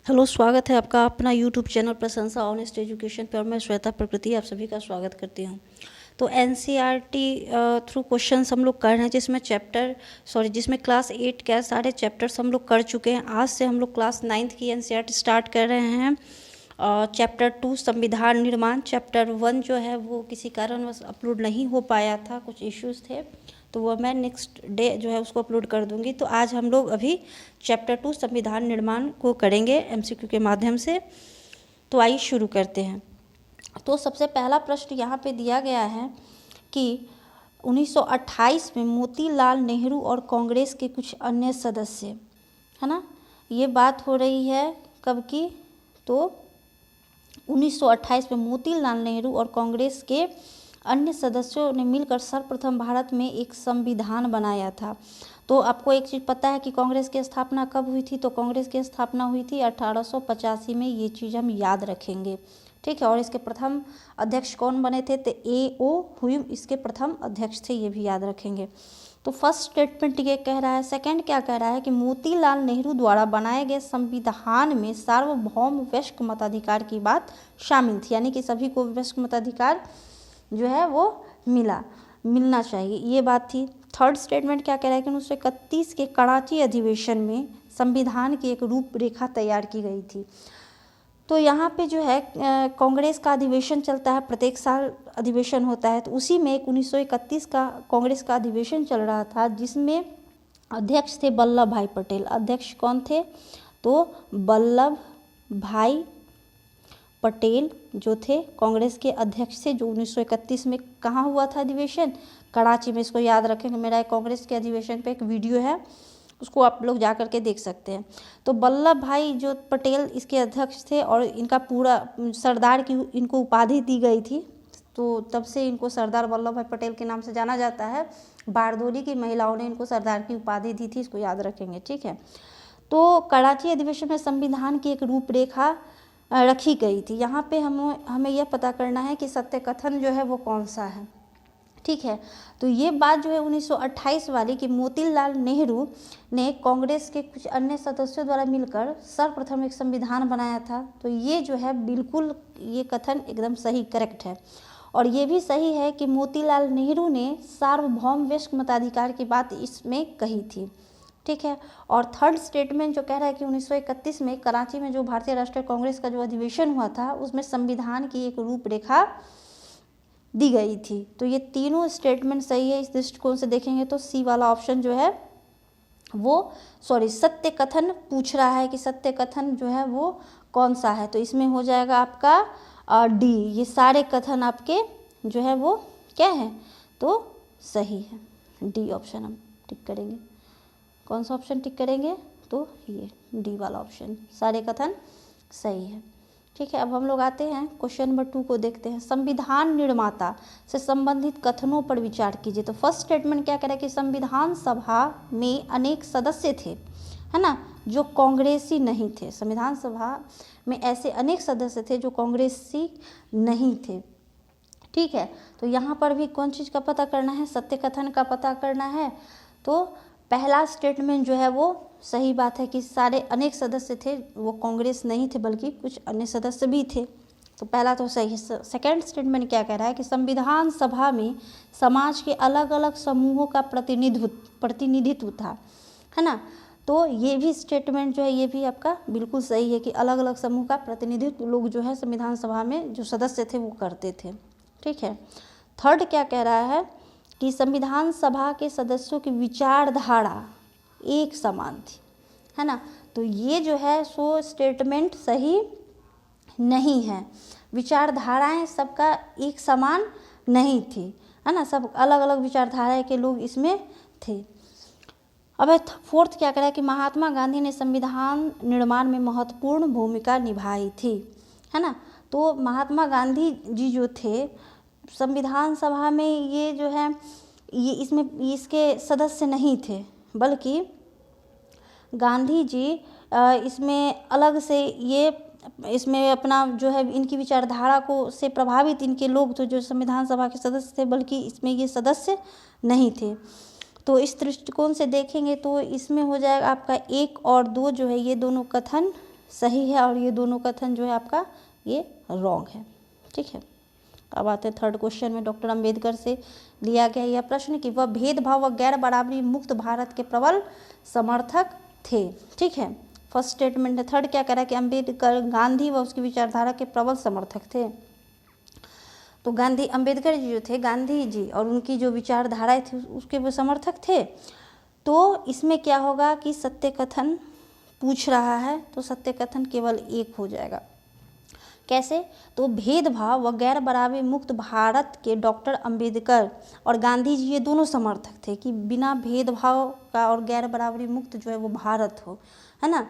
Hello, स्वागत है आपका अपना यूट्यूब चैनल प्रशंसा ऑनेस्ट एजुकेशन पे और मैं श्वेता प्रकृति आप सभी का स्वागत करती हूँ। तो एनसीईआरटी थ्रू क्वेश्चंस हम लोग कर रहे हैं जिसमें क्लास 8 के सारे चैप्टर्स हम लोग कर चुके हैं। आज से हम लोग क्लास 9th की एनसीईआरटी स्टार्ट कर रहे हैं। चैप्टर 2 संविधान निर्माण, चैप्टर 1 जो है वो किसी कारणवश अपलोड नहीं हो पाया था, कुछ इश्यूज़ थे, तो वो मैं नेक्स्ट डे जो है उसको अपलोड कर दूंगी। तो आज हम लोग अभी चैप्टर 2 संविधान निर्माण को करेंगे एमसीक्यू के माध्यम से। तो आइए शुरू करते हैं। तो सबसे पहला प्रश्न यहाँ पे दिया गया है कि 1928 में मोतीलाल नेहरू और कांग्रेस के कुछ अन्य सदस्य, है ना, ये बात हो रही है कब की, तो 1928 में मोतीलाल नेहरू और कांग्रेस के अन्य सदस्यों ने मिलकर सर्वप्रथम भारत में एक संविधान बनाया था। तो आपको एक चीज़ पता है कि कांग्रेस की स्थापना कब हुई थी? तो कांग्रेस की स्थापना हुई थी 1885 में। ये चीज़ हम याद रखेंगे, ठीक है। और इसके प्रथम अध्यक्ष कौन बने थे? तो A.O. ह्यूम इसके प्रथम अध्यक्ष थे, ये भी याद रखेंगे। तो फर्स्ट स्टेटमेंट ये कह रहा है। सेकंड क्या कह रहा है कि मोतीलाल नेहरू द्वारा बनाए गए संविधान में सार्वभौम वयस्क मताधिकार की बात शामिल थी, यानी कि सभी को वयस्क मताधिकार जो है वो मिलना चाहिए, ये बात थी। थर्ड स्टेटमेंट क्या कह रहा है कि 1931 के कराची अधिवेशन में संविधान की एक रूपरेखा तैयार की गई थी। तो यहाँ पे जो है कांग्रेस का अधिवेशन चलता है, प्रत्येक साल अधिवेशन होता है, तो उसी में 1931 का कांग्रेस का अधिवेशन चल रहा था, जिसमें अध्यक्ष थे वल्लभ भाई पटेल। अध्यक्ष कौन थे? तो वल्लभ भाई पटेल जो थे कांग्रेस के अध्यक्ष थे, जो 1931 में कहाँ हुआ था अधिवेशन? कराची में। इसको याद रखेंगे, मेरा एक कांग्रेस के अधिवेशन पे एक वीडियो है, उसको आप लोग जा कर के देख सकते हैं। तो वल्लभ भाई जो पटेल इसके अध्यक्ष थे और इनका पूरा सरदार की इनको उपाधि दी गई थी, तो तब से इनको सरदार वल्लभ भाई पटेल के नाम से जाना जाता है। बारदोली की महिलाओं ने इनको सरदार की उपाधि दी थी, इसको याद रखेंगे, ठीक है। तो कराची अधिवेशन में संविधान की एक रूपरेखा रखी गई थी। यहाँ पे हमें यह पता करना है कि सत्य कथन जो है वो कौन सा है, ठीक है। तो ये बात जो है 1928 वाली कि मोतीलाल नेहरू ने कांग्रेस के कुछ अन्य सदस्यों द्वारा मिलकर सर्वप्रथम एक संविधान बनाया था, तो ये जो है बिल्कुल ये कथन एकदम सही, करेक्ट है। और ये भी सही है कि मोतीलाल नेहरू ने सार्वभौम वयस्क मताधिकार की बात इसमें कही थी, ठीक है। और थर्ड स्टेटमेंट जो कह रहा है कि 1931 में कराची में जो भारतीय राष्ट्रीय कांग्रेस का जो अधिवेशन हुआ था, उसमें संविधान की एक रूपरेखा दी गई थी। तो ये तीनों स्टेटमेंट सही है। इस दृष्टिकोण से देखेंगे तो सी वाला ऑप्शन जो है वो सत्य कथन पूछ रहा है कि सत्य कथन जो है वो कौन सा है, तो इसमें हो जाएगा आपका डी। ये सारे कथन आपके जो है वो क्या है, तो सही है। डी ऑप्शन हम टिक करेंगे। कौन सा ऑप्शन टिक करेंगे? तो ये डी वाला ऑप्शन, सारे कथन सही है, ठीक है। अब हम लोग आते हैं क्वेश्चन नंबर 2 को देखते हैं। संविधान निर्माता से संबंधित कथनों पर विचार कीजिए। तो फर्स्ट स्टेटमेंट क्या कह रहा है कि संविधान सभा में अनेक सदस्य थे, है ना, जो कांग्रेसी नहीं थे। संविधान सभा में ऐसे अनेक सदस्य थे जो कांग्रेसी नहीं थे, ठीक है। तो यहाँ पर भी कौन चीज़ का पता करना है? सत्य कथन का पता करना है। तो पहला स्टेटमेंट जो है वो सही बात है कि सारे अनेक सदस्य थे, वो कांग्रेस नहीं थे बल्कि कुछ अन्य सदस्य भी थे, तो पहला तो सही है। सेकंड स्टेटमेंट क्या कह रहा है कि संविधान सभा में समाज के अलग अलग समूहों का प्रतिनिधित्व था, है ना। तो ये भी स्टेटमेंट जो है ये भी आपका बिल्कुल सही है कि अलग अलग समूह का प्रतिनिधित्व लोग जो है संविधान सभा में जो सदस्य थे वो करते थे, ठीक है। थर्ड क्या कह रहा है कि संविधान सभा के सदस्यों की विचारधारा एक समान थी, है ना। तो ये जो है सो स्टेटमेंट सही नहीं है। विचारधाराएं सबका एक समान नहीं थी, है ना, सब अलग अलग विचारधाराएं के लोग इसमें थे। अब फोर्थ क्या कह रहा है कि महात्मा गांधी ने संविधान निर्माण में महत्वपूर्ण भूमिका निभाई थी, है ना। तो महात्मा गांधी जी जो थे संविधान सभा में ये जो है ये इसमें इसके सदस्य नहीं थे, बल्कि गांधी जी इसमें अलग से ये इसमें अपना जो है इनकी विचारधारा को से प्रभावित इनके लोग तो जो संविधान सभा के सदस्य थे, बल्कि इसमें ये सदस्य नहीं थे। तो इस दृष्टिकोण से देखेंगे तो इसमें हो जाएगा आपका 1 और 2 जो है ये दोनों कथन सही है और ये दोनों कथन जो है आपका ये रॉन्ग है। ठीक है, अब आते हैं थर्ड क्वेश्चन में। डॉक्टर अंबेडकर से लिया गया यह प्रश्न कि वह भेदभाव व गैर बराबरी मुक्त भारत के प्रबल समर्थक थे। ठीक है, फर्स्ट स्टेटमेंट है। थर्ड क्या कह रहा है कि अंबेडकर गांधी व उसकी विचारधारा के प्रबल समर्थक थे। तो गांधी अंबेडकर जी जो थे, गांधी जी और उनकी जो विचारधाराएं थी उसके वो समर्थक थे। तो इसमें क्या होगा कि सत्य कथन पूछ रहा है, तो सत्य कथन केवल एक हो जाएगा। कैसे? तो भेदभाव व गैर बराबरी मुक्त भारत के डॉक्टर अंबेडकर और गांधी जी ये दोनों समर्थक थे कि बिना भेदभाव का और गैर बराबरी मुक्त जो है वो भारत हो, है ना।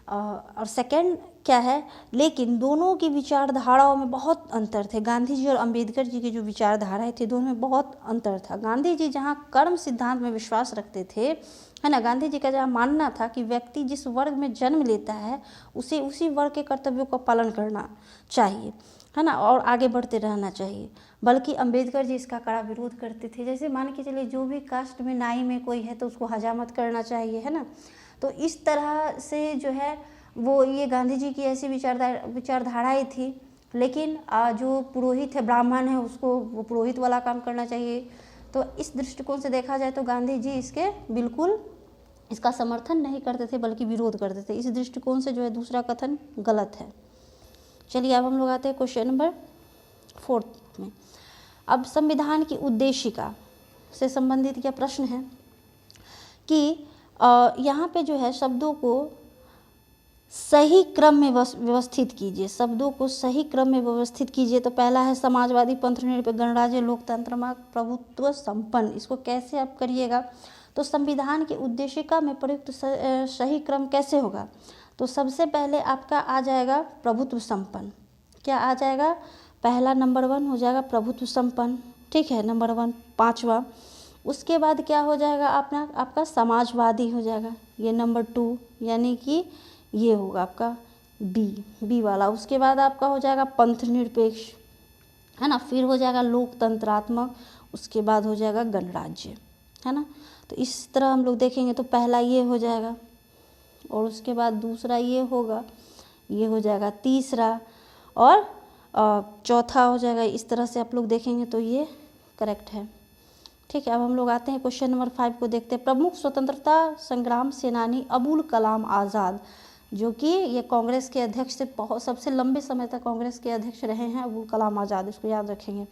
और सेकंड क्या है, लेकिन दोनों की विचारधाराओं में बहुत अंतर थे। गांधी जी और अंबेडकर जी की जो विचारधाराएं थी दोनों में बहुत अंतर था। गांधी जी जहाँ कर्म सिद्धांत में विश्वास रखते थे, है ना, गांधी जी का जहाँ मानना था कि व्यक्ति जिस वर्ग में जन्म लेता है उसे उसी वर्ग के कर्तव्यों का पालन करना चाहिए, है ना, और आगे बढ़ते रहना चाहिए। बल्कि अंबेडकर जी इसका कड़ा विरोध करते थे। जैसे मान के चलिए जो भी कास्ट में नाई में कोई है तो उसको हजामत करना चाहिए, है ना। तो इस तरह से जो है वो ये गांधी जी की ऐसी विचारधाराएं थी। लेकिन जो पुरोहित है, ब्राह्मण है, उसको वो पुरोहित वाला काम करना चाहिए। तो इस दृष्टिकोण से देखा जाए तो गांधी जी इसके बिल्कुल इसका समर्थन नहीं करते थे बल्कि विरोध करते थे। इस दृष्टिकोण से जो है दूसरा कथन गलत है। चलिए अब हम लोग आते हैं क्वेश्चन नंबर 4 में। अब संविधान की उद्देशिका से संबंधित यह प्रश्न है कि यहाँ पे जो है शब्दों को सही क्रम में व्यवस्थित कीजिए। शब्दों को सही क्रम में व्यवस्थित कीजिए। तो पहला है समाजवादी, पंथ निरपेक्ष, गणराज्य, लोकतंत्र, प्रभुत्व संपन्न। इसको कैसे आप करिएगा? तो संविधान की उद्देशिका में प्रयुक्त सही क्रम कैसे होगा? तो सबसे पहले आपका आ जाएगा प्रभुत्व संपन्न। क्या आ जाएगा? पहला नंबर 1 हो जाएगा प्रभुत्व संपन्न। ठीक है, नंबर 1। 5वां उसके बाद क्या हो जाएगा आपका समाजवादी हो जाएगा, ये नंबर 2, यानी कि ये होगा आपका बी वाला। उसके बाद आपका हो जाएगा पंथ निरपेक्ष, है ना। फिर हो जाएगा लोकतंत्रात्मक, उसके बाद हो जाएगा गणराज्य, है ना। तो इस तरह हम लोग देखेंगे तो पहला ये हो जाएगा और उसके बाद दूसरा ये होगा, ये हो जाएगा तीसरा और चौथा हो जाएगा। इस तरह से आप लोग देखेंगे तो ये करेक्ट है। ठीक है, अब हम लोग आते हैं क्वेश्चन नंबर 5 को देखते हैं। प्रमुख स्वतंत्रता संग्राम सेनानी अबुल कलाम आज़ाद, जो कि ये कांग्रेस के अध्यक्ष से बहुत सबसे लंबे समय तक कांग्रेस के अध्यक्ष रहे हैं, अबुल कलाम आज़ाद, इसको याद रखेंगे।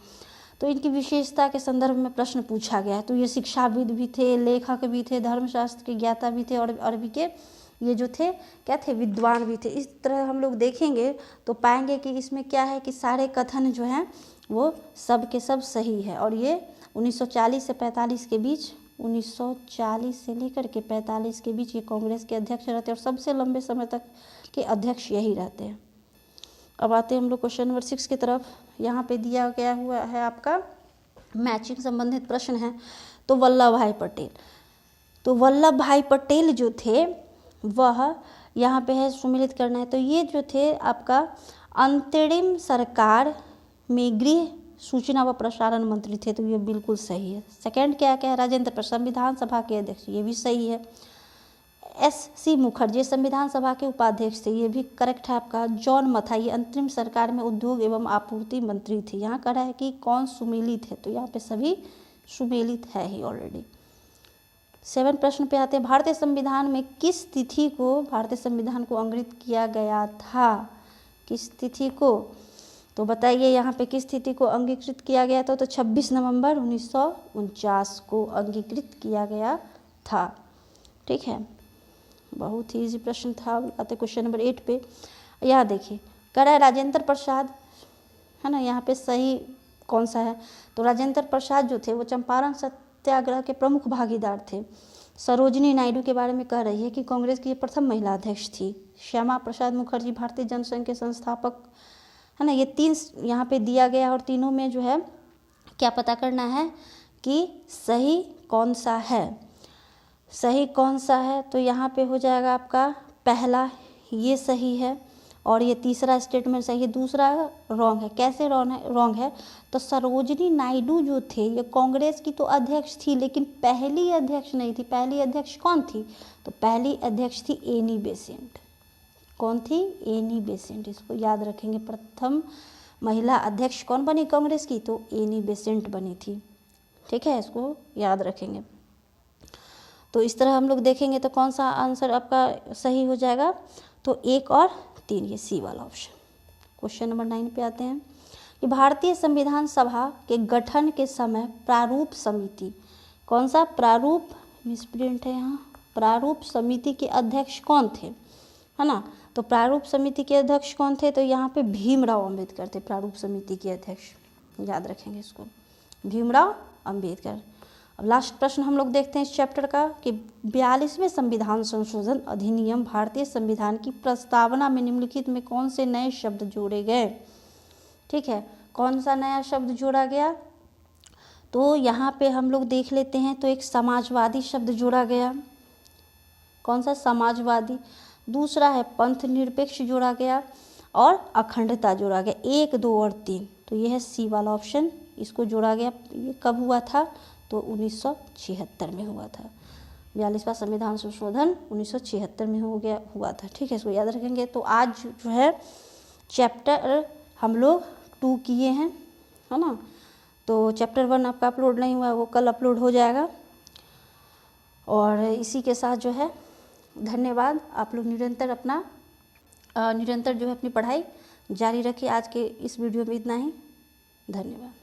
तो इनकी विशेषता के संदर्भ में प्रश्न पूछा गया है। तो ये शिक्षाविद भी थे, लेखक भी थे, धर्मशास्त्र के ज्ञाता भी थे और अरबी के ये जो थे क्या थे, विद्वान भी थे। इस तरह हम लोग देखेंगे तो पाएंगे कि इसमें क्या है कि सारे कथन जो हैं वो सब के सब सही है। और ये 1940 से 45 के बीच, 1940 से लेकर के 45 के बीच ये कांग्रेस के अध्यक्ष रहते हैं और सबसे लंबे समय तक के अध्यक्ष यही रहते हैं। अब आते हैं हम लोग क्वेश्चन नंबर 6 की तरफ। यहाँ पे दिया गया हुआ है आपका मैचिंग संबंधित प्रश्न है। तो वल्लभ भाई पटेल, तो वल्लभ भाई पटेल जो थे वह यहाँ पे है सुमिलित करना है। तो ये जो थे आपका अंतरिम सरकार में गृह सूचना व प्रसारण मंत्री थे, तो ये बिल्कुल सही है। सेकंड क्या है, राजेंद्र प्रसाद संविधान सभा के अध्यक्ष, ये भी सही है। S.C. मुखर्जी संविधान सभा के उपाध्यक्ष थे, ये भी करेक्ट है आपका। जॉन मथाई अंतरिम सरकार में उद्योग एवं आपूर्ति मंत्री थे। यहाँ कह रहा है कि कौन सुमेलित है, तो यहाँ पे सभी सुमेलित है ही ऑलरेडी। 7 प्रश्न पे आते हैं। भारतीय संविधान में किस तिथि को भारतीय संविधान को अंकित किया गया था? किस तिथि को? तो बताइए यहाँ पे किस तिथि को अंगीकृत किया गया था? तो 26 नवंबर 1949 को अंगीकृत किया गया था। ठीक है, बहुत ही इजी प्रश्न था। आते क्वेश्चन नंबर 8 पे। यहाँ देखिए कह रहा है राजेंद्र प्रसाद, है ना, यहाँ पे सही कौन सा है? तो राजेंद्र प्रसाद जो थे वो चंपारण सत्याग्रह के प्रमुख भागीदार थे। सरोजिनी नायडू के बारे में कह रही है कि कांग्रेस की प्रथम महिला अध्यक्ष थी। श्यामा प्रसाद मुखर्जी भारतीय जनसंघ के संस्थापक, है ना। ये 3 यहाँ पे दिया गया और तीनों में जो है क्या पता करना है कि सही कौन सा है, सही कौन सा है। तो यहाँ पे हो जाएगा आपका पहला ये सही है और ये तीसरा स्टेटमेंट सही है, दूसरा रॉन्ग है। कैसे रॉन्ग है? तो सरोजिनी नायडू जो थे ये कांग्रेस की तो अध्यक्ष थी लेकिन पहली अध्यक्ष नहीं थी। पहली अध्यक्ष कौन थी? तो पहली अध्यक्ष थी एनी बेसेंट। कौन थी? Annie Besant. इसको याद रखेंगे। प्रथम महिला अध्यक्ष कौन बनी कांग्रेस की? तो एनी बेसेंट बनी थी। ठीक है, इसको याद रखेंगे। तो इस तरह हम लोग देखेंगे तो कौन सा आंसर आपका सही हो जाएगा? तो 1 और 3, ये सी वाला ऑप्शन। क्वेश्चन नंबर 9 पे आते हैं कि भारतीय संविधान सभा के गठन के समय प्रारूप समिति, कौन सा? प्रारूप, मिसप्रिंट है यहाँ, प्रारूप समिति के अध्यक्ष कौन थे, है ना? तो प्रारूप समिति के अध्यक्ष कौन थे? तो यहाँ पे भीमराव अंबेडकर थे प्रारूप समिति के अध्यक्ष। याद रखेंगे इसको, भीमराव अंबेडकर। अब लास्ट प्रश्न हम लोग देखते हैं इस चैप्टर का कि 42वें संविधान संशोधन अधिनियम भारतीय संविधान की प्रस्तावना में निम्नलिखित में कौन से नए शब्द जोड़े गए? ठीक है, कौन सा नया शब्द जोड़ा गया? तो यहाँ पे हम लोग देख लेते हैं। तो एक समाजवादी शब्द जोड़ा गया। कौन सा? समाजवादी। दूसरा है पंथ निरपेक्ष जोड़ा गया और अखंडता जोड़ा गया। 1, 2 और 3, तो ये है सी वाला ऑप्शन, इसको जोड़ा गया। ये कब हुआ था? तो 1976 में हुआ था। 42वां संविधान संशोधन 1976 में हुआ था। ठीक है, इसको याद रखेंगे। तो आज जो है चैप्टर हम लोग 2 किए हैं, है ना? तो चैप्टर 1 आपका अपलोड नहीं हुआ, वो कल अपलोड हो जाएगा। और इसी के साथ जो है धन्यवाद। आप लोग निरंतर जो है अपनी पढ़ाई जारी रखिए। आज के इस वीडियो में इतना ही। धन्यवाद।